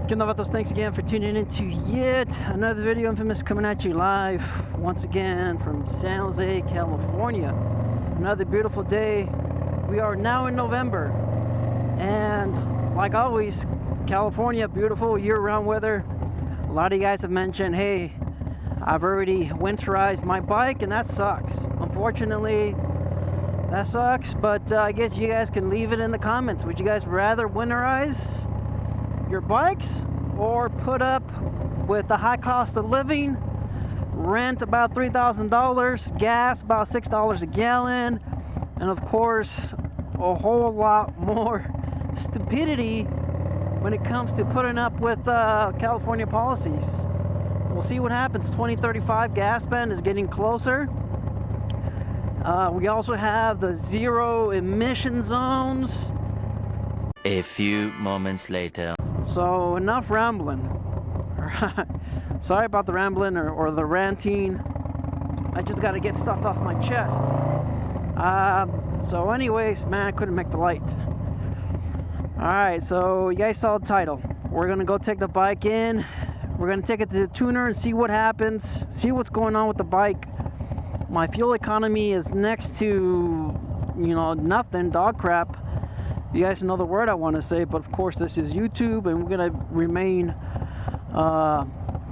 Good Novatos, thanks again for tuning into yet another video. Infamous coming at you live once again from San Jose, California. Another beautiful day. We are now in November, and like always, California, beautiful year-round weather. A lot of you guys have mentioned, hey, I've already winterized my bike, and that sucks. Unfortunately, that sucks, but I guess you guys can leave it in the comments. Would you guys rather winterize your bikes or put up with the high cost of living, rent about $3,000, gas about $6 a gallon, and of course a whole lot more stupidity when it comes to putting up with California policies? We'll see what happens. 2035 gas ban is getting closer. We also have the zero emission zones. A few moments later. So enough rambling. Sorry about the rambling or the ranting. I just got to get stuff off my chest. So anyways, man, I couldn't make the light. Alright, so you guys saw the title. We're going to go take the bike in. We're going to take it to the tuner and see what happens. See what's going on with the bike. My fuel economy is next to, nothing, dog crap. You guys know the word I want to say, but of course this is YouTube and we're going to remain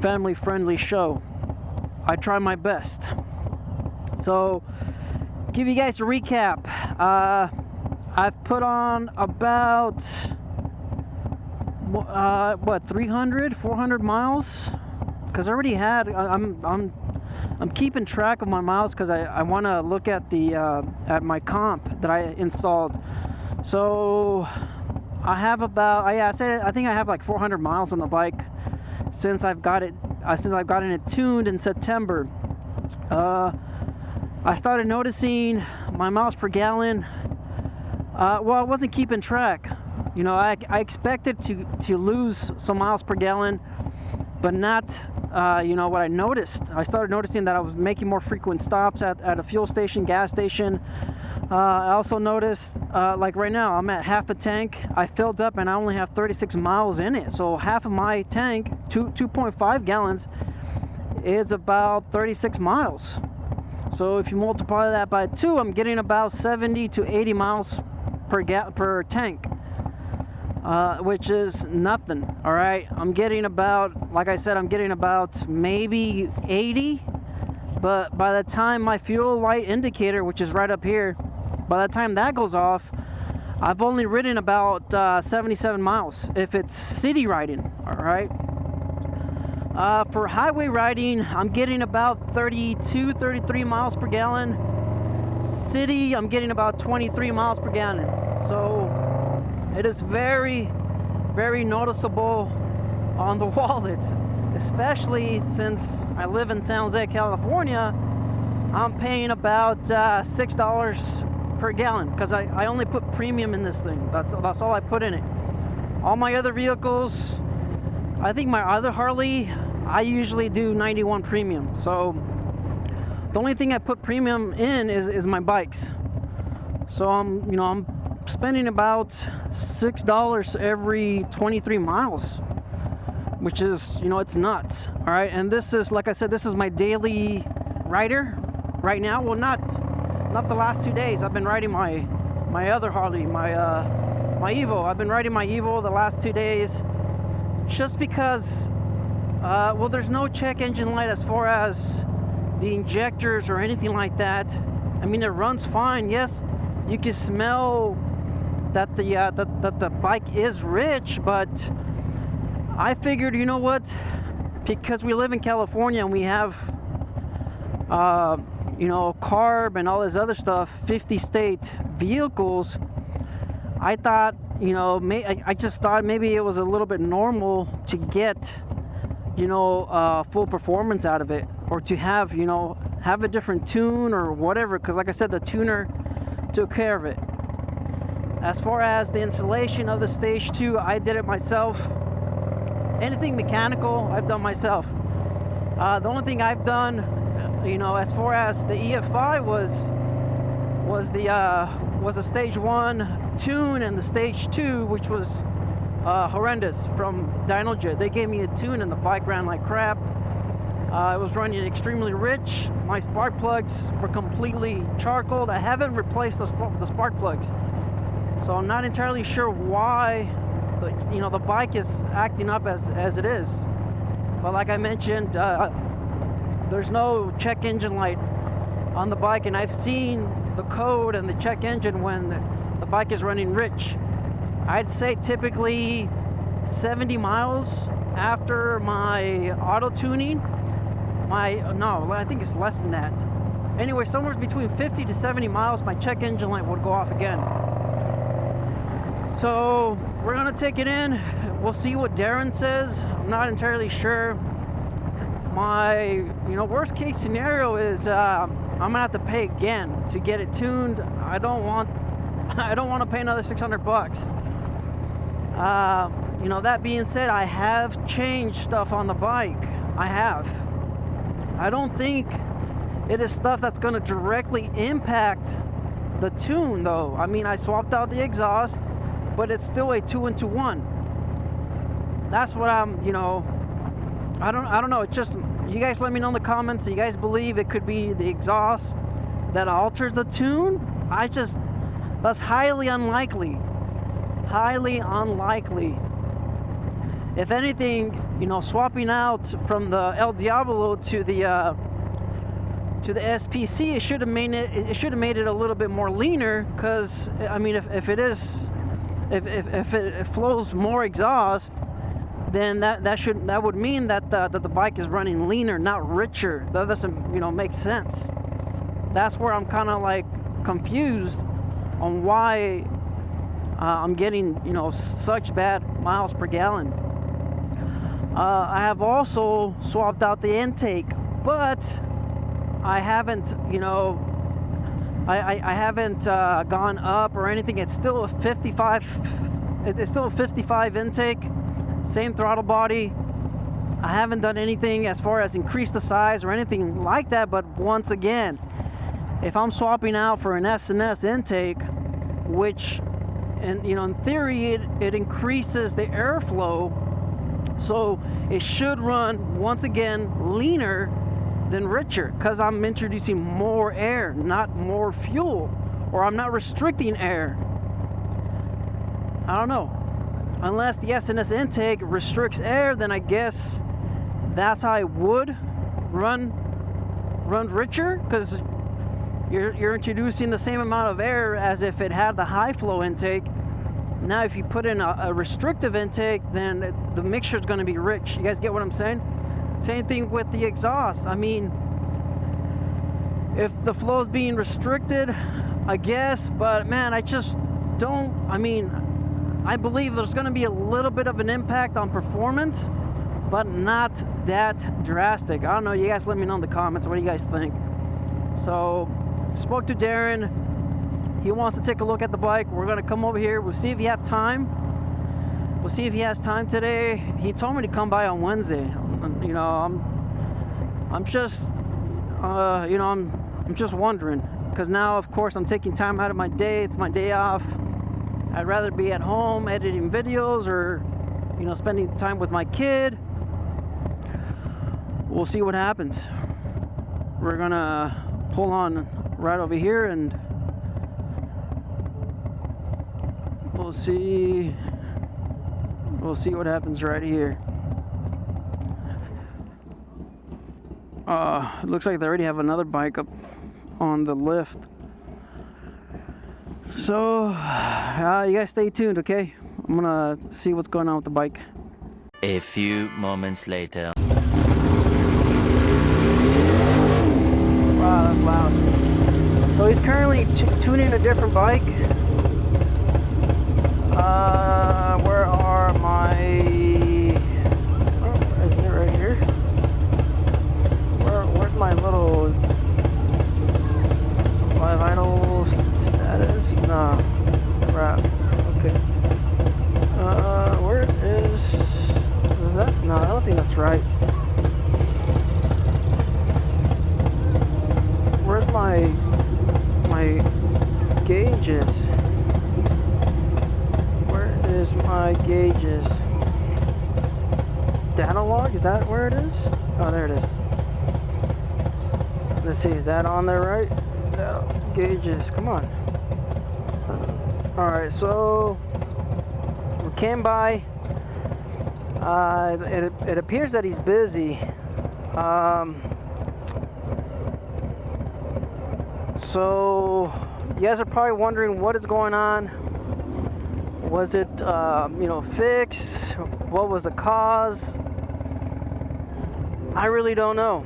family friendly show. I try my best. So, give you guys a recap. I've put on about 400 miles, because I already had. I'm keeping track of my miles because I want to look at the at my comp that I installed. So I have about I think I have like 400 miles on the bike since I've got it gotten it tuned in September. I started noticing my miles per gallon. Well, I wasn't keeping track. I expected to lose some miles per gallon, but not. What I noticed. I started noticing that I was making more frequent stops at a fuel station, gas station. I also noticed, like right now, I'm at half a tank. I filled up and I only have 36 miles in it. So half of my tank, 2.5 gallons, is about 36 miles. So if you multiply that by 2, I'm getting about 70 to 80 miles per tank. Which is nothing. All right, I'm getting about, like I said, I'm getting about maybe 80, but by the time my fuel light indicator, which is right up here, by the time that goes off, I've only ridden about 77 miles if it's city riding. All right, for highway riding, I'm getting about 32, 33 miles per gallon. City, I'm getting about 23 miles per gallon. So it is very, very noticeable on the wallet, especially since I live in San Jose, California. I'm paying about $6 per gallon because I only put premium in this thing. That's all I put in it. All my other vehicles, I think my other Harley, I usually do 91 premium. So the only thing I put premium in is my bikes. So I'm spending about $6 every 23 miles, which is, it's nuts. All right, and this is, like I said, this is my daily rider right now. Well, not the last 2 days. I've been riding my other Harley, my Evo. I've been riding my Evo the last 2 days, just because there's no check engine light as far as the injectors or anything like that. I mean, it runs fine. Yes, you can smell that the bike is rich, but I figured, because we live in California and we have CARB and all this other stuff, 50 state vehicles, I thought, I just thought maybe it was a little bit normal to get full performance out of it, or to have have a different tune or whatever, because like I said, the tuner took care of it. As far as the installation of the Stage 2, I did it myself. Anything mechanical, I've done myself. The only thing I've done, as far as the EFI was the Stage 1 tune and the Stage 2, which was horrendous from Dynojet. They gave me a tune and the bike ran like crap. It was running extremely rich. My spark plugs were completely charcoaled. I haven't replaced the spark plugs, so I'm not entirely sure why the bike is acting up as it is. But like I mentioned, there's no check engine light on the bike, and I've seen the code and the check engine when the bike is running rich. I'd say typically 70 miles after my auto tuning. No, I think it's less than that. Anyway, somewhere between 50 to 70 miles, my check engine light would go off again. So we're gonna take it in. We'll see what Darren says. I'm not entirely sure. My worst case scenario is I'm gonna have to pay again to get it tuned. I don't want to pay another $600. That being said, I have changed stuff on the bike. I have. I don't think it is stuff that's going to directly impact the tune, though. I mean, I swapped out the exhaust, but it's still a 2-in-1. That's what I'm, I don't know. It's just, you guys let me know in the comments. You guys believe it could be the exhaust that alters the tune? That's highly unlikely. Highly unlikely. If anything, swapping out from the El Diablo to the SPC, it should have made it a little bit more leaner. Because I mean, if it flows more exhaust, then that would mean that the bike is running leaner, not richer. That doesn't make sense. That's where I'm kind of like confused on why I'm getting such bad miles per gallon. I have also swapped out the intake, but I haven't I haven't gone up or anything. It's still a 55. It's still a 55 intake, same throttle body. I haven't done anything as far as increase the size or anything like that. But once again, if I'm swapping out for an S&S intake, which in theory it increases the airflow, so it should run once again leaner than richer, because I'm introducing more air, not more fuel, or I'm not restricting air. I don't know. Unless the S&S intake restricts air, then I guess that's how I would run richer, because you're introducing the same amount of air as if it had the high flow intake. Now if you put in a restrictive intake, then the mixture is going to be rich. You guys get what I'm saying? Same thing with the exhaust. I mean, if the flow is being restricted, I guess, but man, I just don't. I mean, I believe there's going to be a little bit of an impact on performance, but not that drastic. I don't know. You guys let me know in the comments. What do you guys think? So, spoke to Darren. He wants to take a look at the bike. We're going to come over here. We'll see if you have time. We'll see if he has time today. He told me to come by on Wednesday. I'm just, I'm just wondering, because now, of course, I'm taking time out of my day. It's my day off. I'd rather be at home editing videos or, spending time with my kid. We'll see what happens. We're gonna pull on right over here and we'll see what happens right here. It looks like they already have another bike up on the lift. So, you guys stay tuned, okay? I'm gonna see what's going on with the bike. A few moments later. Wow, that's loud. So he's currently tuning a different bike. Where are my... Oh, is it right here? Where's my little... My vital status? No. Right. Okay. Where is that? No, I don't think that's right. Where's my gauges? Where is my gauges? analog? Is that where it is? Oh, there it is. Let's see, is that on there right? Gauges, come on. Alright, so we came by. It appears that he's busy. So you guys are probably wondering what is going on. Was it, fixed? What was the cause? I really don't know.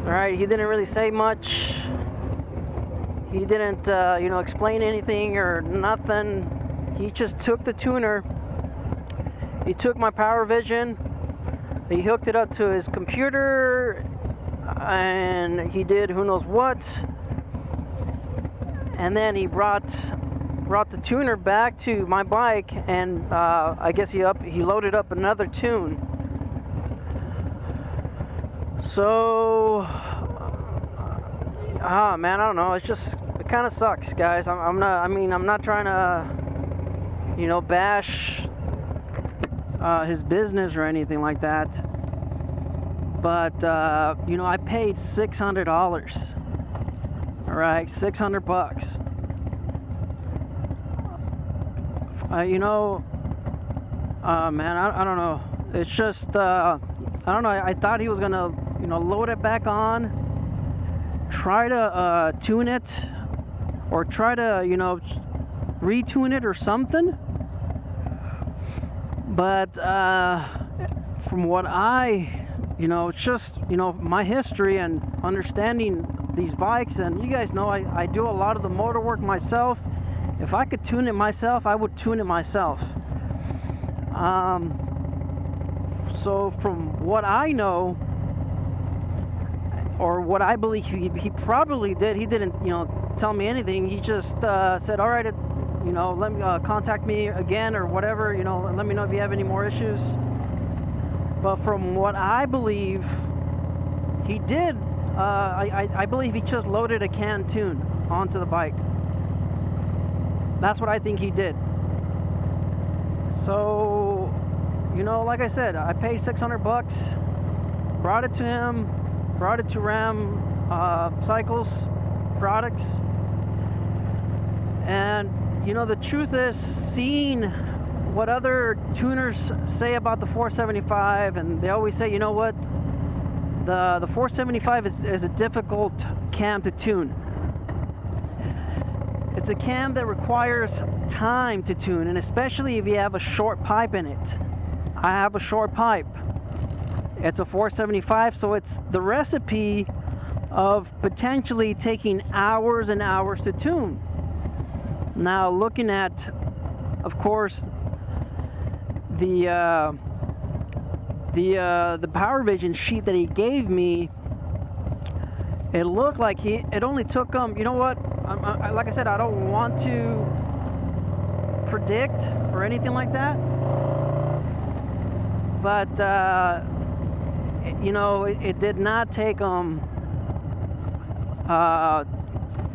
All right, he didn't really say much. He didn't, explain anything or nothing. He just took the tuner. He took my Power Vision. He hooked it up to his computer, and he did who knows what. And then he brought the tuner back to my bike, and I guess he loaded up another tune. So, man, I don't know. It kind of sucks, guys. I'm not trying to, bash his business or anything like that. But I paid $600. All right, $600. Man, I don't know. It's just, I don't know. I thought he was gonna, load it back on, try to tune it, or try to, retune it or something. But from what it's just, my history and understanding these bikes, and you guys know I do a lot of the motor work myself. If I could tune it myself, I would tune it myself. So from what I know, or what I believe he probably did, he didn't, tell me anything. He just said, all right, let me contact me again or whatever, let me know if you have any more issues. But from what I believe he did, I believe he just loaded a canned tune onto the bike. That's what I think he did. So, like I said, I paid $600, brought it to him, brought it to Ram Cycles Products, and the truth is, seeing what other tuners say about the 475, and they always say, the 475 is a difficult cam to tune. It's a cam that requires time to tune, and especially if you have a short pipe in it. I have a short pipe. It's a 475, so it's the recipe of potentially taking hours and hours to tune. Now, looking at, of course, the Power Vision sheet that he gave me, it looked like it only took him, like I said, I don't want to predict or anything like that, but it did not take him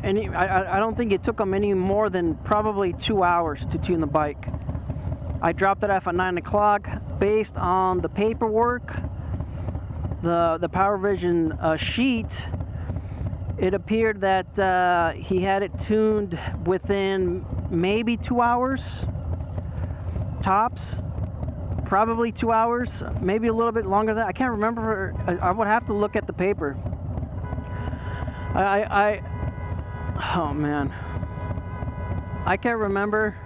I don't think it took him any more than probably 2 hours to tune the bike. I dropped it off at 9 o'clock. Based on the paperwork, the Power Vision sheet, it appeared that he had it tuned within maybe 2 hours tops, probably 2 hours, maybe a little bit longer than that. I can't remember. I would have to look at the paper. Oh man, I can't remember.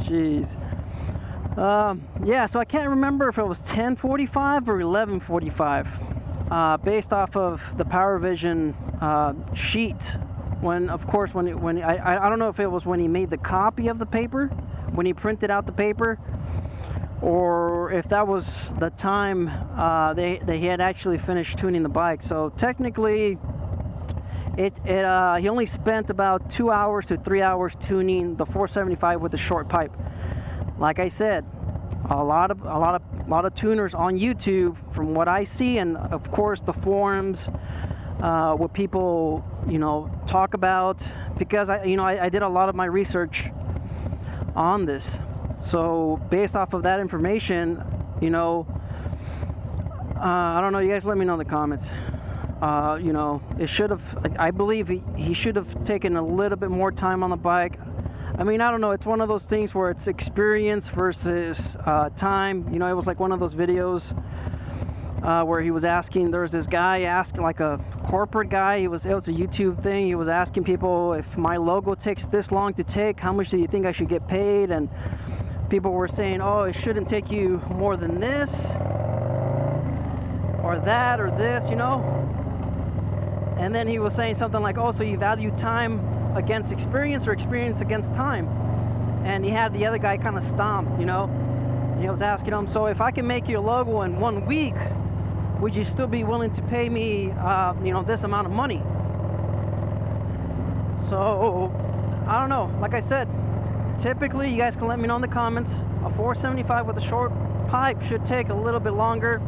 Jeez. Yeah, so I can't remember if it was 10:45 or 11:45, based off of the Power Vision sheet. When I don't know if it was when he made the copy of the paper, when he printed out the paper, or if that was the time he had actually finished tuning the bike. So technically, he only spent about 2 hours to 3 hours tuning the 475 with the short pipe. Like I said, a lot of tuners on YouTube, from what I see, and of course the forums, what people, talk about, because I did a lot of my research on this. So based off of that information, I don't know, you guys let me know in the comments. It should have, I believe he should have taken a little bit more time on the bike. I mean, I don't know, it's one of those things where it's experience versus time. It was like one of those videos where he was asking, there was this guy asked, like a corporate guy, it was a YouTube thing, he was asking people, if my logo takes this long to take, how much do you think I should get paid? And people were saying, oh, it shouldn't take you more than this, or that, or this, And then he was saying something like, oh, so you value time against experience or experience against time? And he had the other guy kind of stomped, He was asking him, so if I can make you a logo in 1 week, would you still be willing to pay me, this amount of money? So, I don't know. Like I said, typically, you guys can let me know in the comments. A 475 with a short pipe should take a little bit longer.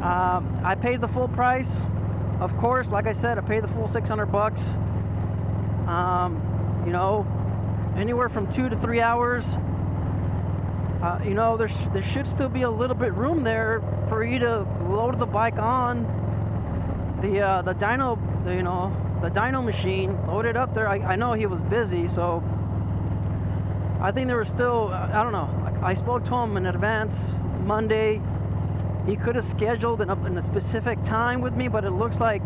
I paid the full price. Of course, like I said, I paid the full $600. Anywhere from 2 to 3 hours. There should still be a little bit room there for you to load the bike on the dyno, the dyno machine, load it up there. I know he was busy, so I think there was still, I don't know. I spoke to him in advance Monday. He could have scheduled in a specific time with me, but it looks like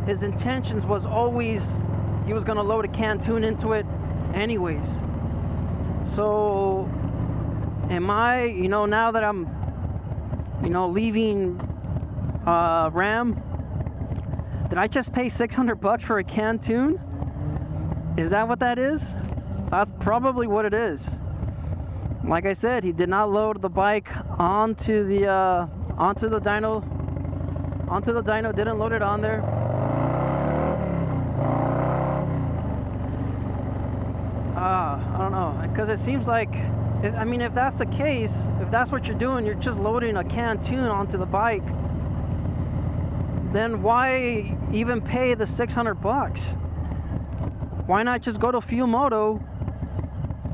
his intentions was always he was going to load a Cantoon into it anyways. So am I, now that I'm, leaving Ram, did I just pay $600 for a Cantoon? Is that what that is? That's probably what it is. Like I said, he did not load the bike onto the dyno. Didn't load it on there. I don't know, because it seems like, if that's the case, if that's what you're doing, you're just loading a Cantoon onto the bike, then why even pay the $600? Why not just go to Flo-Moto?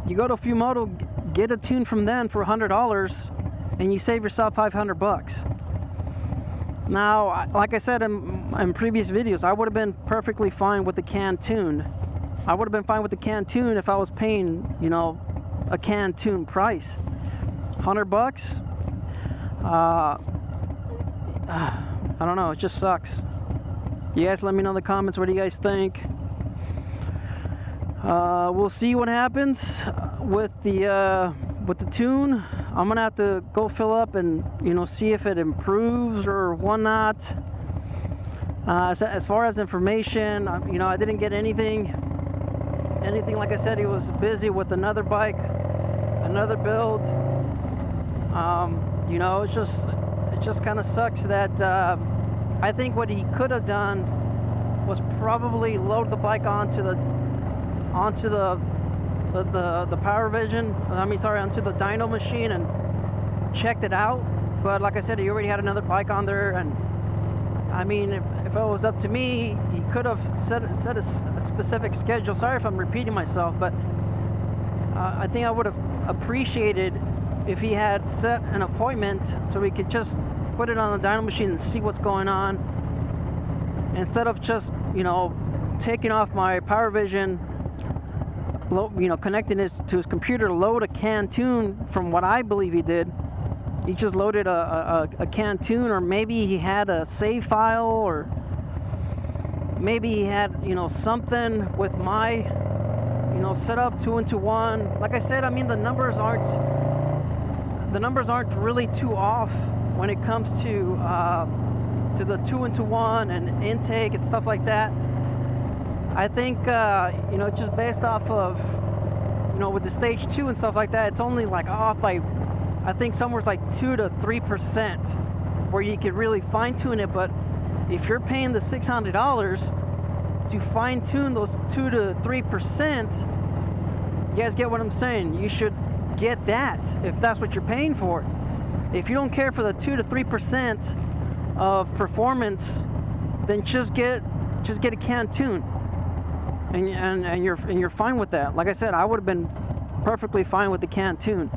You go to Flo-Moto, get a tune from them for $100, and you save yourself $500. Now, like I said in previous videos, I would have been perfectly fine with the Cantoon. I would have been fine with the Cantoon if I was paying, a Cantoon price. $100? I don't know, it just sucks. You guys let me know in the comments, what do you guys think? We'll see what happens with the tune. I'm gonna have to go fill up and see if it improves or whatnot. As far as information, I didn't get anything. Like I said, he was busy with another bike, another build. It just kind of sucks that I think what he could have done was probably load the bike onto the Power Vision. Onto the dyno machine and checked it out. But like I said, he already had another bike on there, and if it was up to me, he could have set a specific schedule. Sorry if I'm repeating myself, but I think I would have appreciated if he had set an appointment so we could just put it on the dyno machine and see what's going on, instead of just taking off my Power Vision, connecting it to his computer to load a Cantoon. From what I believe he did, he just loaded a Cantoon, or maybe he had a save file, or maybe he had something with my setup 2-into-1. Like I said, the numbers aren't really too off when it comes to the 2-into-1 and intake and stuff like that. I think just based off of with the stage 2 and stuff like that, it's only like off by, I think, somewhere like 2 to 3% where you could really fine tune it. But if you're paying the $600 to fine tune those 2 to 3%, you guys get what I'm saying? You should get that if that's what you're paying for. If you don't care for the 2 to 3% of performance then just get a canned tune, and you're fine with that. Like I said, I would have been perfectly fine with the canned tune,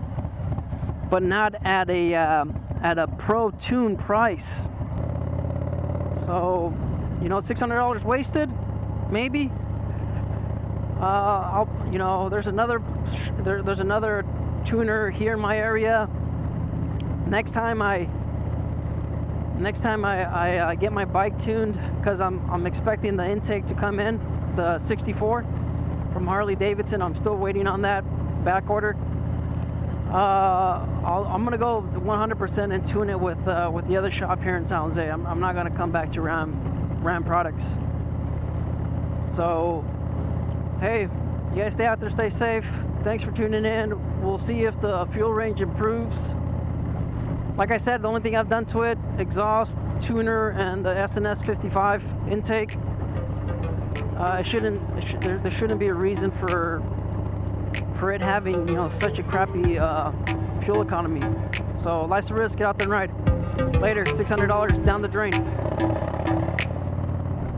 but not at a pro tune price. So, you know, $600 wasted, maybe. There's another tuner here in my area. Next time I get my bike tuned, because I'm expecting the intake to come in, the 64 from Harley-Davidson. I'm still waiting on that back order. I'm gonna go 100% and tune it with the other shop here in San Jose. I'm not gonna come back to Ram products. So, hey, you guys stay out there, stay safe. Thanks for tuning in. We'll see if the fuel range improves. Like I said, the only thing I've done to it, exhaust, tuner, and the SNS 55 intake. There shouldn't be a reason for it having, you know, such a crappy fuel economy. So life's a risk. Get out there and ride. Later. $600 down the drain.